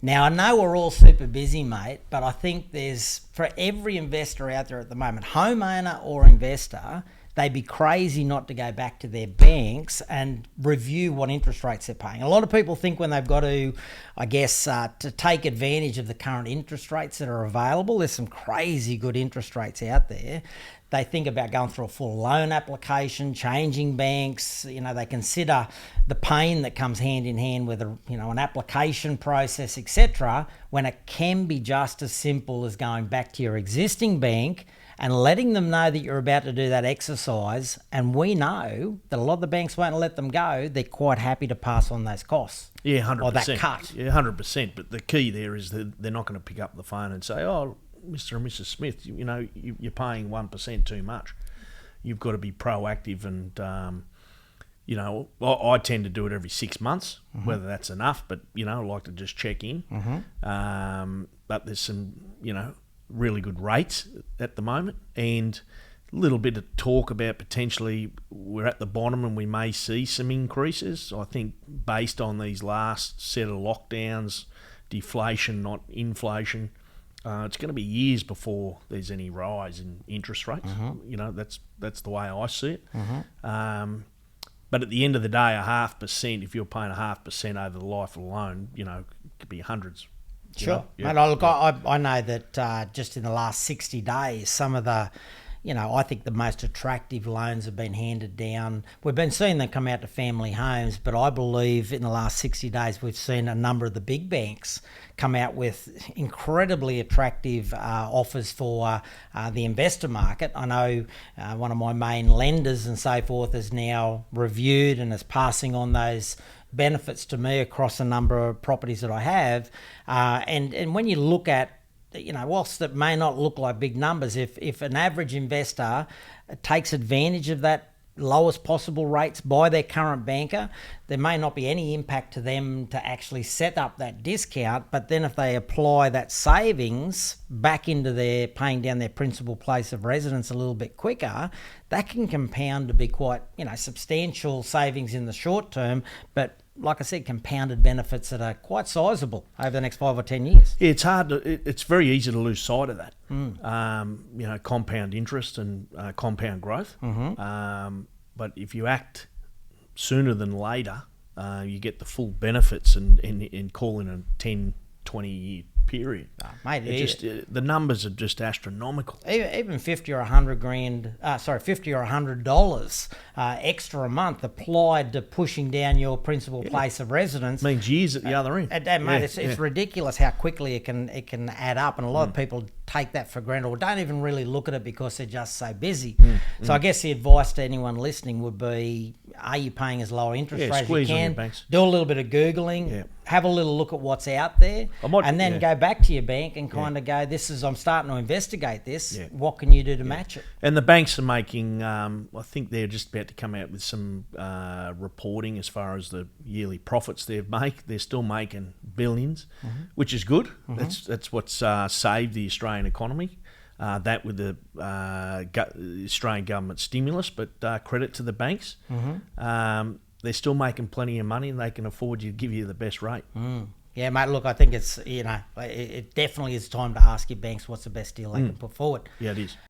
Now, I know we're all super busy, mate, but I think there's, for every investor out there at the moment, homeowner or investor, they'd be crazy not to go back to their banks and review what interest rates they're paying. A lot of people think when they've got to, I guess, to take advantage of the current interest rates that are available, there's some crazy good interest rates out there. They think about going through a full loan application, changing banks. They consider the pain that comes hand in hand with an application process, etc. When it can be just as simple as going back to your existing bank and letting them know that you're about to do that exercise. And we know that a lot of the banks won't let them go. They're quite happy to pass on those costs. Yeah, 100%. Or that cut. Yeah, 100%. But the key there is that they're not going to pick up the phone and say, "Oh, Mr. and Mrs. Smith, you're paying 1% too much." You've got to be proactive, and I tend to do it every 6 months, whether that's enough, but I like to just check in. But there's some really good rates at the moment, and a little bit of talk about potentially we're at the bottom and we may see some increases. I think based on these last set of lockdowns, deflation, not inflation. It's going to be years before there's any rise in interest rates. That's the way I see it. But at the end of the day, 0.5%, if you're paying 0.5% over the life of the loan, it could be hundreds. Sure. Mate, I know that just in the last 60 days, some of the, I think the most attractive loans have been handed down. We've been seeing them come out to family homes, but I believe in the last 60 days we've seen a number of the big banks come out with incredibly attractive offers for the investor market. I know one of my main lenders and so forth is now reviewed and is passing on those benefits to me across a number of properties that I have. And when you look at, whilst it may not look like big numbers, if an average investor takes advantage of that lowest possible rates by their current banker, there may not be any impact to them to actually set up that discount. But then if they apply that savings back into their paying down their principal place of residence a little bit quicker, that can compound to be quite, substantial savings in the short term, but like I said, compounded benefits that are quite sizable over the next 5 or 10 years. Yeah, it's very easy to lose sight of that. Compound interest and compound growth. But if you act sooner than later, you get the full benefits and call in a 10, 20-year period. The numbers are just astronomical. Even $50 or $100 extra a month applied to pushing down your principal place of residence means years at the other end. It's ridiculous how quickly it can add up, and a lot of people take that for granted or don't even really look at it because they're just so busy. So I guess the advice to anyone listening would be: are you paying as low interest rate as you can? Do a little bit of Googling. Have a little look at what's out there, and then go back to your bank and kind of go, I'm starting to investigate this. What can you do to match it? And the banks are making, I think they're just about to come out with some reporting as far as the yearly profits they've made. They're still making billions, which is good. That's what's saved the Australian economy. That with the Australian government stimulus, but credit to the banks. They're still making plenty of money and they can afford to give you the best rate. Yeah, mate, look, I think it's, it definitely is time to ask your banks what's the best deal they can put forward. Yeah, it is.